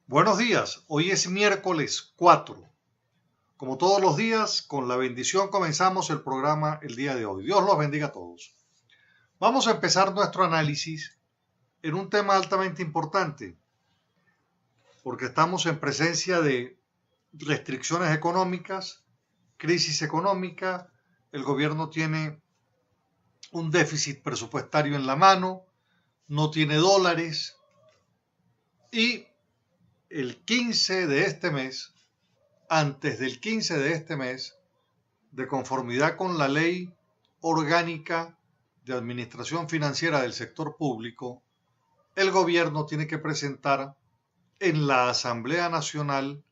Buenos días, hoy es miércoles 4. Como todos los días, con la bendición comenzamos el programa el día de hoy. Dios los bendiga a todos. Vamos a empezar nuestro análisis en un tema altamente importante, porque estamos en presencia de restricciones económicas, crisis económica, el gobierno tiene un déficit presupuestario en la mano, no tiene dólares y el 15 de este mes, antes del 15 de este mes, de conformidad con la Ley Orgánica de Administración Financiera del Sector Público, el gobierno tiene que presentar en la Asamblea Nacional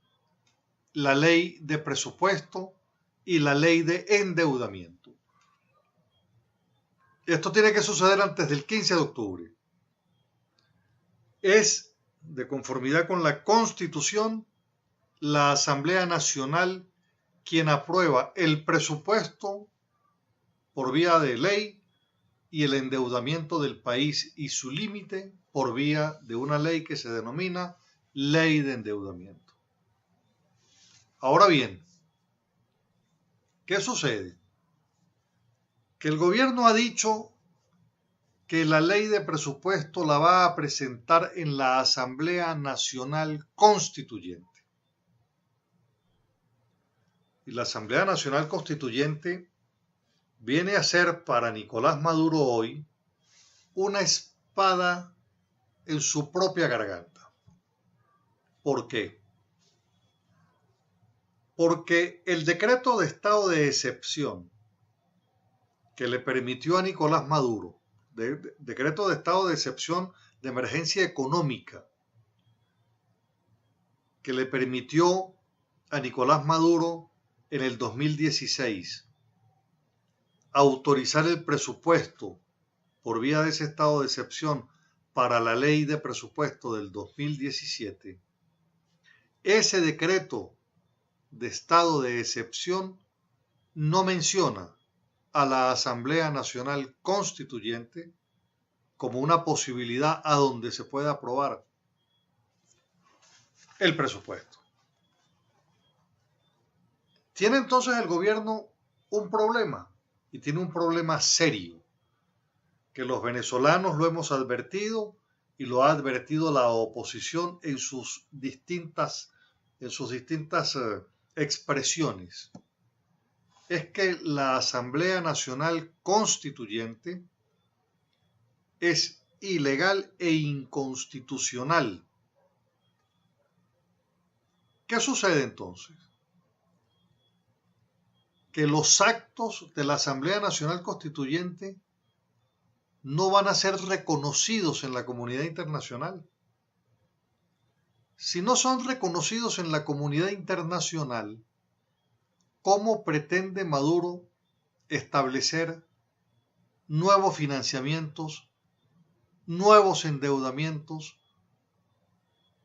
la Ley de Presupuesto y la Ley de Endeudamiento. Esto tiene que suceder antes del 15 de octubre. Es de conformidad con la Constitución, la Asamblea Nacional quien aprueba el presupuesto por vía de ley y el endeudamiento del país y su límite por vía de una ley que se denomina Ley de Endeudamiento. Ahora bien, ¿qué sucede? Que el gobierno ha dicho que la ley de presupuesto la va a presentar en la Asamblea Nacional Constituyente. Y la Asamblea Nacional Constituyente viene a ser para Nicolás Maduro hoy una espada en su propia garganta. ¿Por qué? Porque el decreto de estado de excepción que le permitió a Nicolás Maduro, decreto de estado de excepción de emergencia económica, que le permitió a Nicolás Maduro en el 2016 autorizar el presupuesto por vía de ese estado de excepción para la ley de presupuesto del 2017, ese decreto de estado de excepción no menciona a la Asamblea Nacional Constituyente como una posibilidad a donde se pueda aprobar el presupuesto. Tiene entonces el gobierno un problema, y tiene un problema serio, que los venezolanos lo hemos advertido y lo ha advertido la oposición en sus distintas expresiones. Es que la Asamblea Nacional Constituyente es ilegal e inconstitucional. ¿Qué sucede entonces? Que los actos de la Asamblea Nacional Constituyente no van a ser reconocidos en la comunidad internacional. Si no son reconocidos en la comunidad internacional, ¿cómo pretende Maduro establecer nuevos financiamientos, nuevos endeudamientos,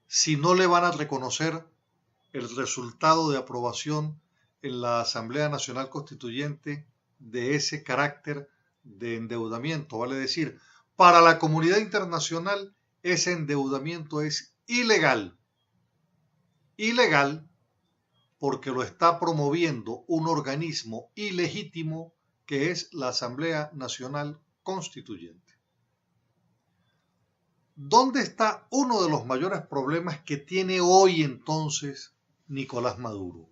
si no le van a reconocer el resultado de aprobación en la Asamblea Nacional Constituyente de ese carácter de endeudamiento? Vale decir, para la comunidad internacional ese endeudamiento es ilegal. Ilegal porque lo está promoviendo un organismo ilegítimo que es la Asamblea Nacional Constituyente. ¿Dónde está uno de los mayores problemas que tiene hoy entonces Nicolás Maduro?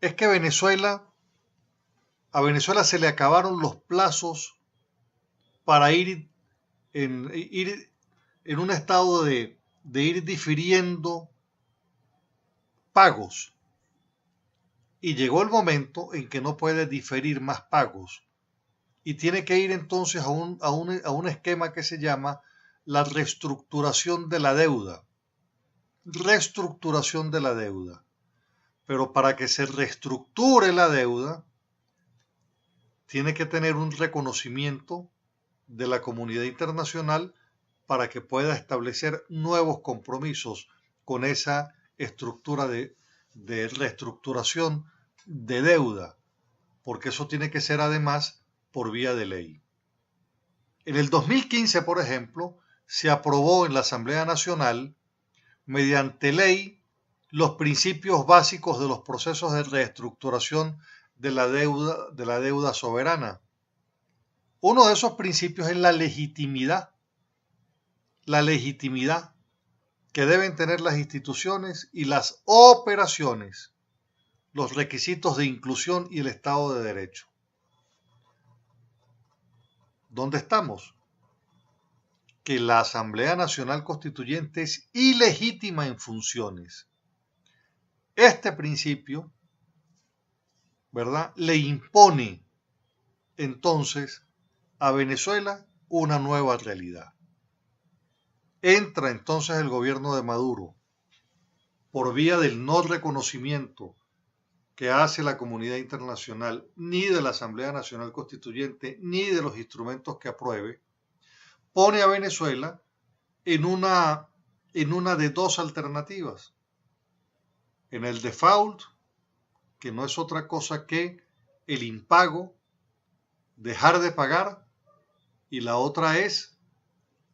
Es que a Venezuela se le acabaron los plazos para ir en un estado de ir difiriendo pagos. Y llegó el momento en que no puede diferir más pagos y tiene que ir entonces a un esquema que se llama la reestructuración de la deuda. Reestructuración de la deuda. Pero para que se reestructure la deuda, tiene que tener un reconocimiento de la comunidad internacional para que pueda establecer nuevos compromisos con esa estructura de reestructuración de deuda, porque eso tiene que ser además por vía de ley. En el 2015, por ejemplo, se aprobó en la Asamblea Nacional mediante ley los principios básicos de los procesos de reestructuración de la deuda soberana. Uno de esos principios es la legitimidad que deben tener las instituciones y las operaciones, los requisitos de inclusión y el Estado de Derecho. ¿Dónde estamos? Que la Asamblea Nacional Constituyente es ilegítima en funciones. Este principio, ¿verdad?, le impone entonces a Venezuela una nueva realidad. Entra entonces el gobierno de Maduro por vía del no reconocimiento que hace la comunidad internacional, ni de la Asamblea Nacional Constituyente, ni de los instrumentos que apruebe, pone a Venezuela en una de dos alternativas. En el default, que no es otra cosa que el impago, dejar de pagar, y la otra es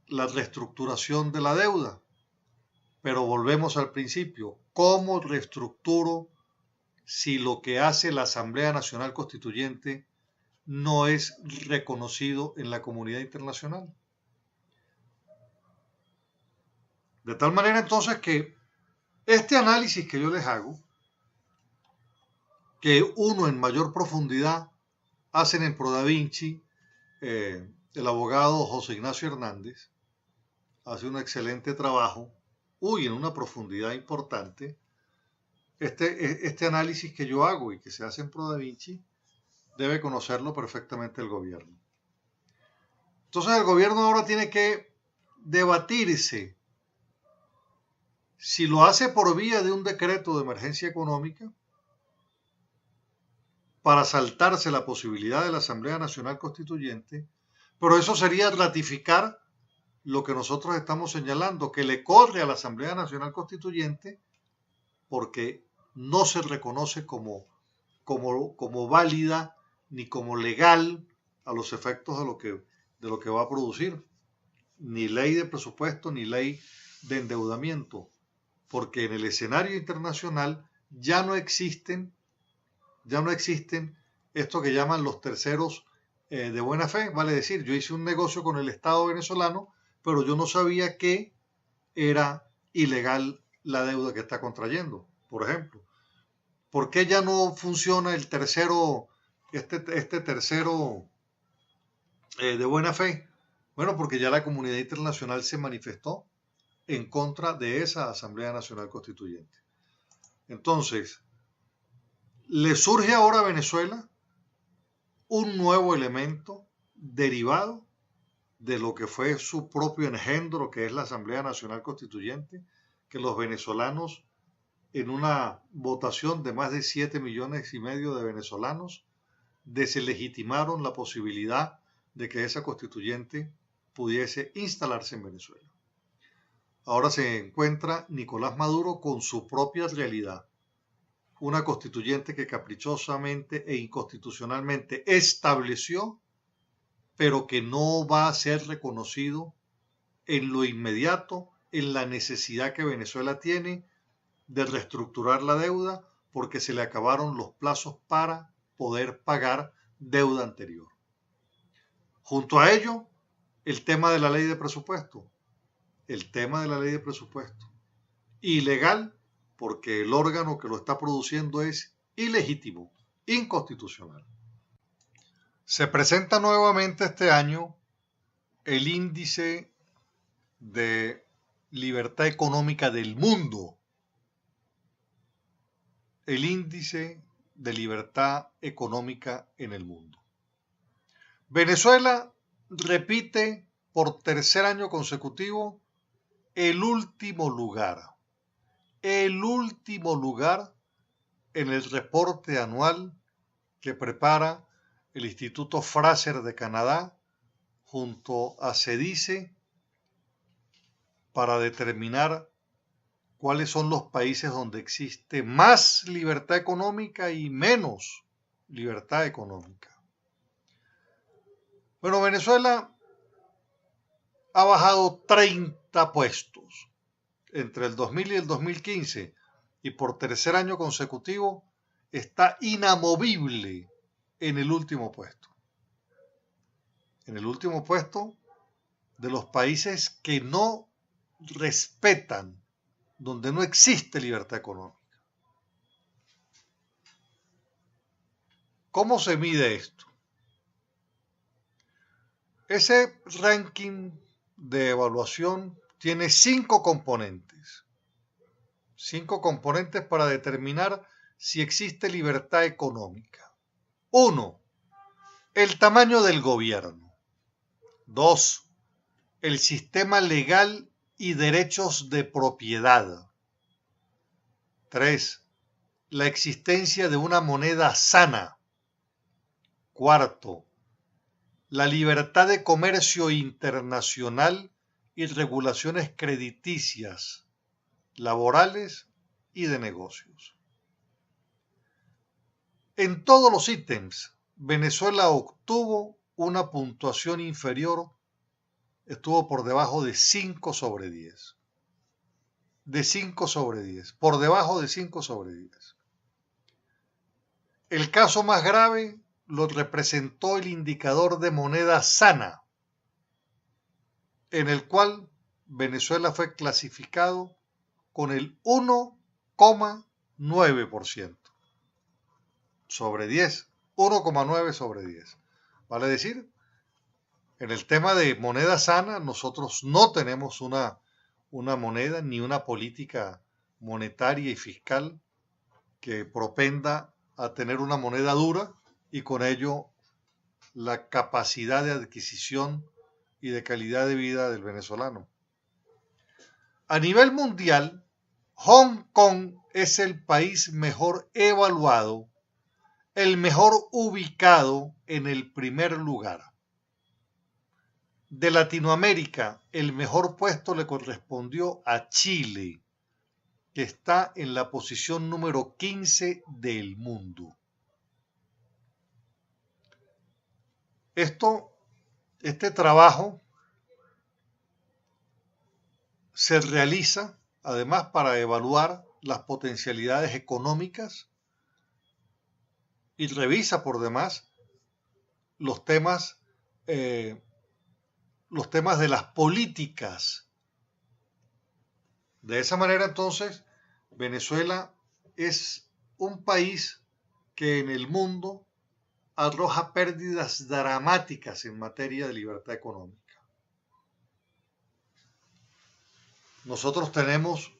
la reestructuración de la deuda. Pero volvemos al principio, ¿cómo reestructuro si lo que hace la Asamblea Nacional Constituyente no es reconocido en la comunidad internacional? De tal manera entonces que este análisis que yo les hago, que uno en mayor profundidad hacen en ProDaVinci, el abogado José Ignacio Hernández, hace un excelente trabajo, en una profundidad importante. Este análisis que yo hago y que se hace en ProDaVinci debe conocerlo perfectamente el gobierno. Entonces el gobierno ahora tiene que debatirse si lo hace por vía de un decreto de emergencia económica para saltarse la posibilidad de la Asamblea Nacional Constituyente, pero eso sería ratificar lo que nosotros estamos señalando, que le corre a la Asamblea Nacional Constituyente porque no se reconoce como válida ni como legal a los efectos de lo que va a producir, ni ley de presupuesto ni ley de endeudamiento, porque en el escenario internacional ya no existen esto que llaman los terceros de buena fe. Vale decir, yo hice un negocio con el Estado venezolano, pero yo no sabía que era ilegal la deuda que está contrayendo, por ejemplo. ¿Por qué ya no funciona el tercero, este tercero de buena fe? Bueno, porque ya la comunidad internacional se manifestó en contra de esa Asamblea Nacional Constituyente. Entonces, le surge ahora a Venezuela un nuevo elemento derivado de lo que fue su propio engendro, que es la Asamblea Nacional Constituyente, que los venezolanos, en una votación de más de 7,5 millones de venezolanos, deslegitimaron la posibilidad de que esa constituyente pudiese instalarse en Venezuela. Ahora se encuentra Nicolás Maduro con su propia realidad, una constituyente que caprichosamente e inconstitucionalmente estableció, pero que no va a ser reconocido en lo inmediato, en la necesidad que Venezuela tiene de reestructurar la deuda, porque se le acabaron los plazos para poder pagar deuda anterior. Junto a ello, el tema de la ley de presupuesto. Ilegal, porque el órgano que lo está produciendo es ilegítimo, inconstitucional. Se presenta nuevamente este año el índice de libertad económica del mundo. El índice de libertad económica en el mundo. Venezuela repite por tercer año consecutivo el último lugar en el reporte anual que prepara el Instituto Fraser de Canadá junto a CEDICE para determinar cuáles son los países donde existe más libertad económica y menos libertad económica. Bueno, Venezuela ha bajado 30 puestos entre el 2000 y el 2015 y por tercer año consecutivo está inamovible en el último puesto. En el último puesto de los países que no respetan, donde no existe libertad económica. ¿Cómo se mide esto? Ese ranking de evaluación tiene 5 componentes. 5 componentes para determinar si existe libertad económica. 1. El tamaño del gobierno. 2. El sistema legal y derechos de propiedad. 3. La existencia de una moneda sana. 4. La libertad de comercio internacional y regulaciones crediticias, laborales y de negocios. En todos los ítems, Venezuela obtuvo una puntuación inferior, estuvo por debajo de 5 sobre 10. De 5 sobre 10, por debajo de 5 sobre 10. El caso más grave lo representó el indicador de moneda sana, en el cual Venezuela fue clasificado con el 1,9% sobre 10, 1,9 sobre 10. Vale decir, en el tema de moneda sana, nosotros no tenemos una moneda ni una política monetaria y fiscal que propenda a tener una moneda dura y con ello la capacidad de adquisición y de calidad de vida del venezolano. A nivel mundial, Hong Kong es el país mejor evaluado, el mejor ubicado en el primer lugar. De Latinoamérica, el mejor puesto le correspondió a Chile, que está en la posición número 15 del mundo. Este trabajo se realiza además para evaluar las potencialidades económicas y revisa por demás los temas de las políticas. De esa manera, entonces, Venezuela es un país que en el mundo arroja pérdidas dramáticas en materia de libertad económica. Nosotros tenemos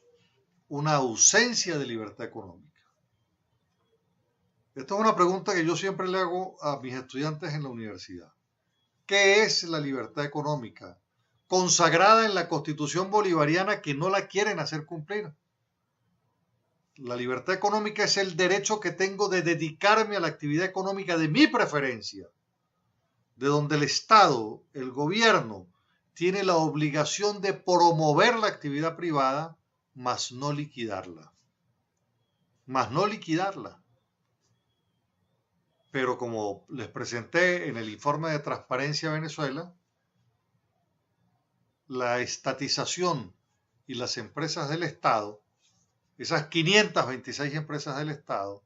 una ausencia de libertad económica. Esta es una pregunta que yo siempre le hago a mis estudiantes en la universidad. ¿Qué es la libertad económica? Consagrada en la Constitución bolivariana que no la quieren hacer cumplir. La libertad económica es el derecho que tengo de dedicarme a la actividad económica de mi preferencia, de donde el Estado, el gobierno, tiene la obligación de promover la actividad privada, mas no liquidarla. Pero como les presenté en el informe de Transparencia Venezuela, la estatización y las empresas del Estado, esas 526 empresas del Estado,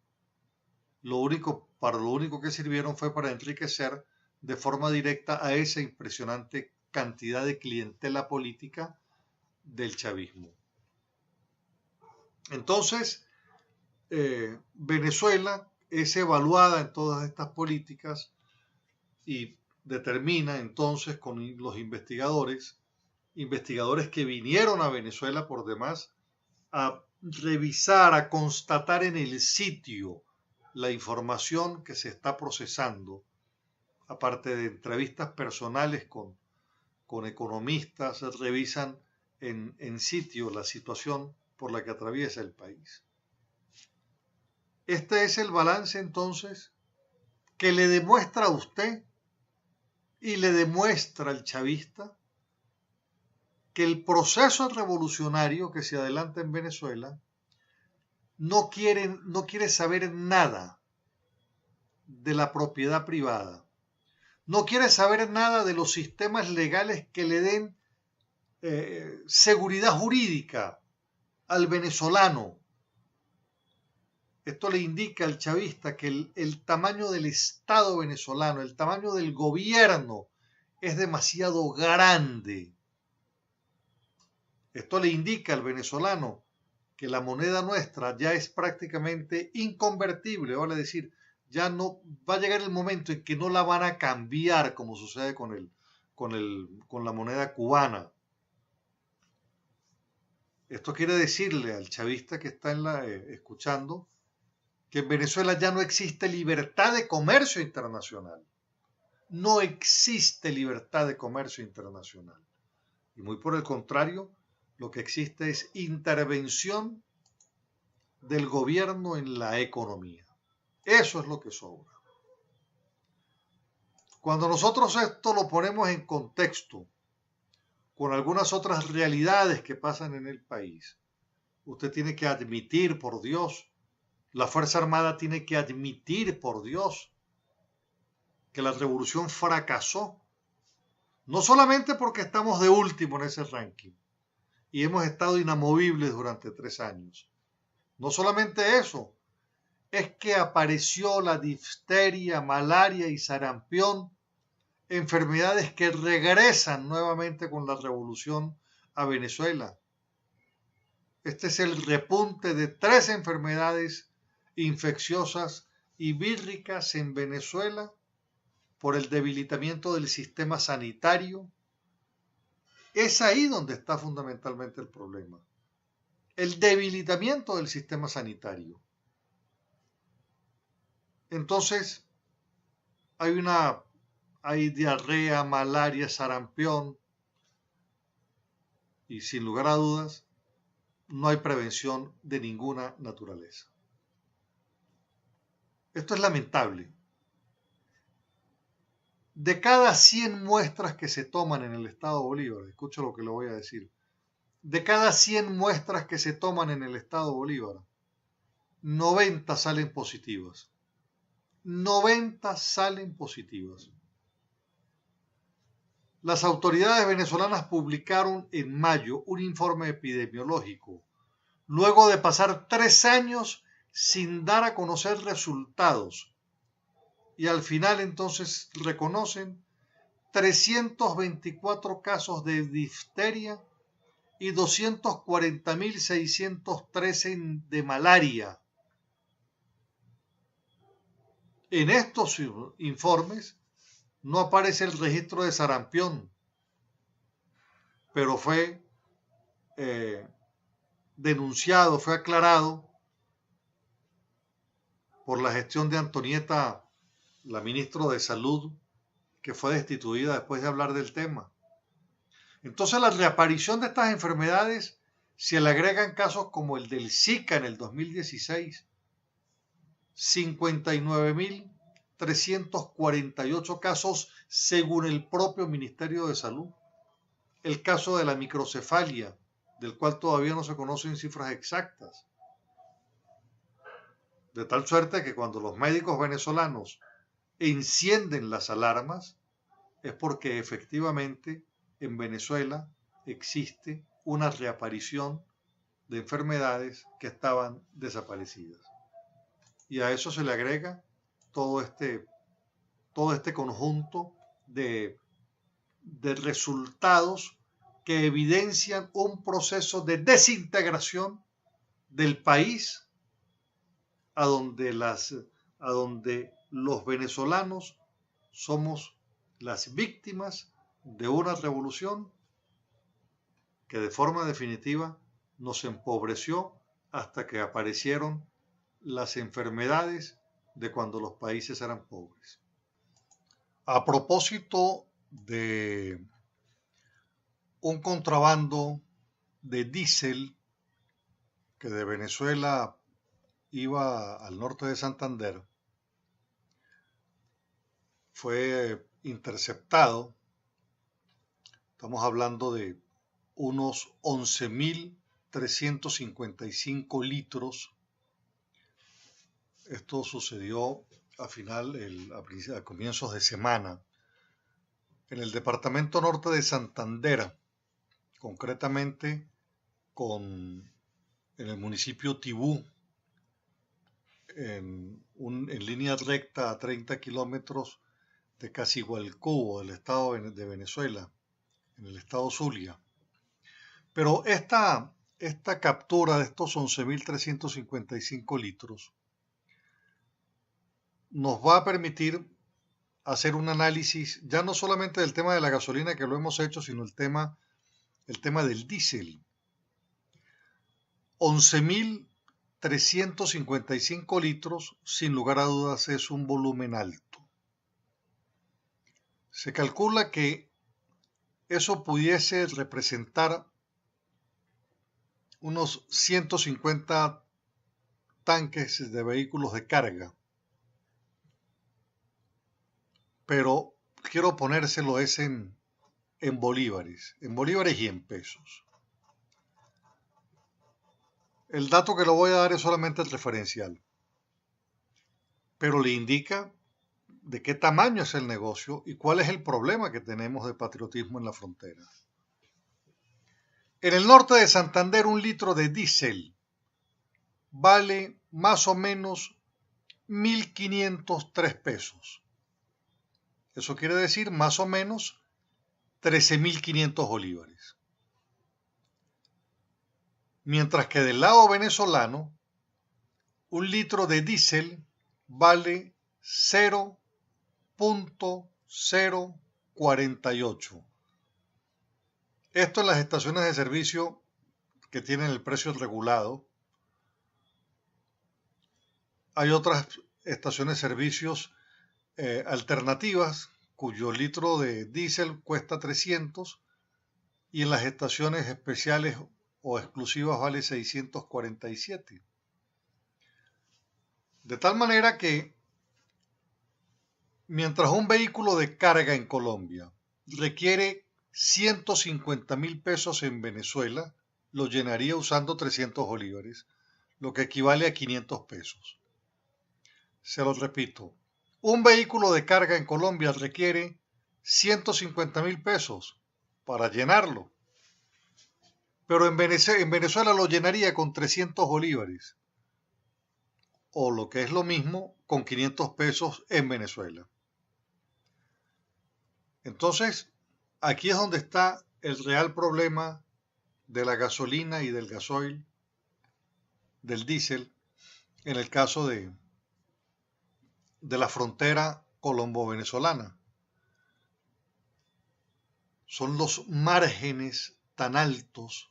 para lo único que sirvieron fue para enriquecer de forma directa a esa impresionante cantidad de clientela política del chavismo. Entonces, Venezuela es evaluada en todas estas políticas y determina entonces con los investigadores que vinieron a Venezuela por demás a revisar, a constatar en el sitio la información que se está procesando, aparte de entrevistas personales con economistas, revisan en sitio la situación por la que atraviesa el país. Este es el balance entonces que le demuestra a usted y le demuestra al chavista que el proceso revolucionario que se adelanta en Venezuela no quiere saber nada de la propiedad privada, no quiere saber nada de los sistemas legales que le den seguridad jurídica al venezolano. Esto le indica al chavista que el tamaño del Estado venezolano, el tamaño del gobierno es demasiado grande. Esto le indica al venezolano que la moneda nuestra ya es prácticamente inconvertible, vale decir, ya no va a llegar el momento en que no la van a cambiar como sucede con la moneda cubana. Esto quiere decirle al chavista que está escuchando que en Venezuela ya no existe libertad de comercio internacional. No existe libertad de comercio internacional. Y muy por el contrario, lo que existe es intervención del gobierno en la economía. Eso es lo que sobra. Cuando nosotros esto lo ponemos en contexto con algunas otras realidades que pasan en el país, usted tiene que admitir, por Dios, la Fuerza Armada tiene que admitir, por Dios, que la revolución fracasó. No solamente porque estamos de último en ese ranking y hemos estado inamovibles durante 3 años. No solamente eso, es que apareció la difteria, malaria y sarampión, enfermedades que regresan nuevamente con la revolución a Venezuela. Este es el repunte de 3 enfermedades infecciosas y víricas en Venezuela por el debilitamiento del sistema sanitario. Es ahí donde está fundamentalmente el problema. El debilitamiento del sistema sanitario. Entonces, hay diarrea, malaria, sarampión y sin lugar a dudas no hay prevención de ninguna naturaleza. Esto es lamentable. De cada 100 muestras que se toman en el estado Bolívar, escucho lo que le voy a decir, de cada 100 muestras que se toman en el estado Bolívar, 90 salen positivas. 90 salen positivas. Las autoridades venezolanas publicaron en mayo un informe epidemiológico, luego de pasar 3 años sin dar a conocer resultados. Y al final entonces reconocen 324 casos de difteria y 240.613 de malaria. En estos informes no aparece el registro de sarampión, pero fue denunciado, fue aclarado por la gestión de Antonieta, la ministra de Salud, que fue destituida después de hablar del tema. Entonces, la reaparición de estas enfermedades se le agregan casos como el del Zika en el 2016, 59.348 casos según el propio Ministerio de Salud. El caso de la microcefalia, del cual todavía no se conocen cifras exactas. De tal suerte que cuando los médicos venezolanos encienden las alarmas, es porque efectivamente en Venezuela existe una reaparición de enfermedades que estaban desaparecidas. Y a eso se le agrega todo este conjunto de resultados que evidencian un proceso de desintegración del país a donde los venezolanos somos las víctimas de una revolución que de forma definitiva nos empobreció hasta que aparecieron las enfermedades de cuando los países eran pobres. A propósito de un contrabando de diésel que de Venezuela iba al norte de Santander, fue interceptado. Estamos hablando de unos 11.355 litros. Esto sucedió a comienzos de semana en el departamento norte de Santander, concretamente con en el municipio Tibú, en línea recta a 30 kilómetros de Casigualcó, del estado de Venezuela, en el estado Zulia. Pero esta captura de estos 11.355 litros nos va a permitir hacer un análisis ya no solamente del tema de la gasolina, que lo hemos hecho, sino el tema del diésel. 11.355 litros, sin lugar a dudas, es un volumen alto. Se calcula que eso pudiese representar unos 150 tanques de vehículos de carga. Pero quiero ponérselo en bolívares y en pesos. El dato que le voy a dar es solamente el referencial, pero le indica de qué tamaño es el negocio y cuál es el problema que tenemos de patriotismo en la frontera. En el norte de Santander, un litro de diésel vale más o menos 1.503 pesos. Eso quiere decir más o menos 13.500 bolívares. Mientras que del lado venezolano, un litro de diésel vale 0.048. Esto en las estaciones de servicio que tienen el precio regulado. Hay otras estaciones de servicios alternativas cuyo litro de diésel cuesta 300 y en las estaciones especiales o exclusivas vale 647. De tal manera que mientras un vehículo de carga en Colombia requiere 150.000 pesos en Venezuela, lo llenaría usando 300 bolívares, lo que equivale a 500 pesos. Se lo repito, un vehículo de carga en Colombia requiere 150.000 pesos para llenarlo, pero en Venezuela lo llenaría con 300 bolívares, o lo que es lo mismo, con 500 pesos en Venezuela. Entonces, aquí es donde está el real problema de la gasolina y del gasoil, del diésel, en el caso de la frontera colombo-venezolana. Son los márgenes tan altos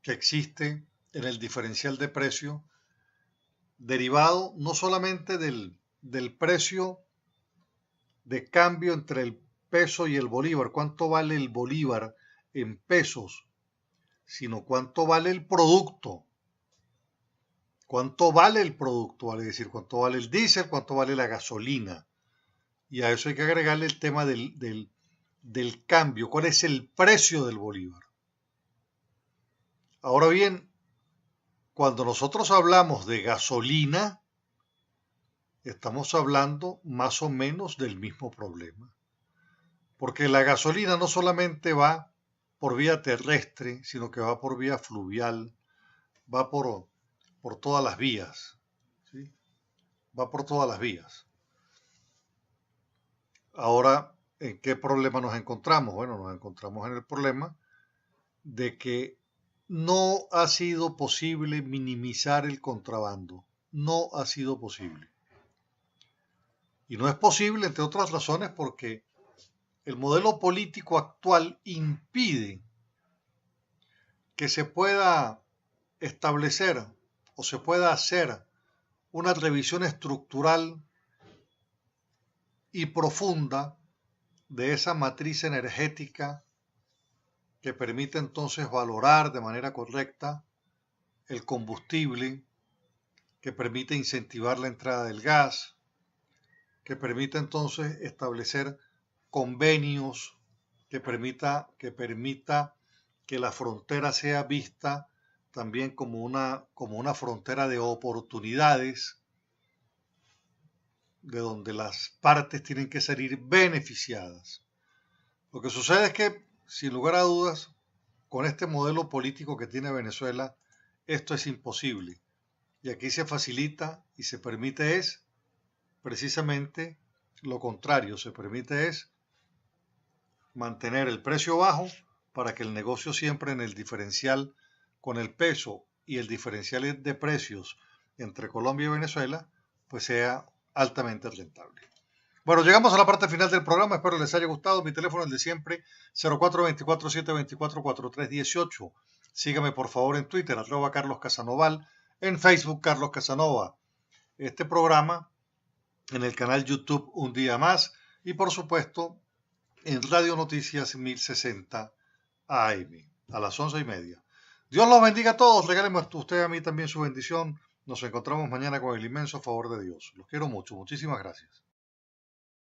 que existen en el diferencial de precio, derivado no solamente del precio de cambio entre el peso y el bolívar, cuánto vale el bolívar en pesos, sino cuánto vale el producto. ¿Cuánto vale el producto? Vale decir, cuánto vale el diésel, cuánto vale la gasolina. Y a eso hay que agregarle el tema del cambio. ¿Cuál es el precio del bolívar? Ahora bien, cuando nosotros hablamos de gasolina, estamos hablando más o menos del mismo problema. Porque la gasolina no solamente va por vía terrestre, sino que va por vía fluvial, va por todas las vías, ¿sí? Va por todas las vías. Ahora, ¿en qué problema nos encontramos? Bueno, nos encontramos en el problema de que no ha sido posible minimizar el contrabando. No ha sido posible. Y no es posible, entre otras razones, porque el modelo político actual impide que se pueda establecer o se pueda hacer una revisión estructural y profunda de esa matriz energética que permite entonces valorar de manera correcta el combustible, que permite incentivar la entrada del gas, que permite entonces establecer convenios, que permita que la frontera sea vista también como una frontera de oportunidades, de donde las partes tienen que salir beneficiadas. Lo que sucede es que sin lugar a dudas, con este modelo político que tiene Venezuela, esto es imposible. Y aquí se facilita y se permite es precisamente lo contrario, se permite es mantener el precio bajo para que el negocio siempre en el diferencial con el peso y el diferencial de precios entre Colombia y Venezuela, pues sea altamente rentable. Bueno, llegamos a la parte final del programa, espero les haya gustado. Mi teléfono es el de siempre, 0424-724-4318. Sígame por favor en Twitter, @Carlos Casanoval, en Facebook Carlos Casanova. Este programa en el canal YouTube Un Día Más y por supuesto en Radio Noticias 1060 AM a las 11:30. Dios los bendiga a todos, regáleme a usted a mí también su bendición. Nos encontramos mañana con el inmenso favor de Dios. Los quiero mucho, muchísimas gracias.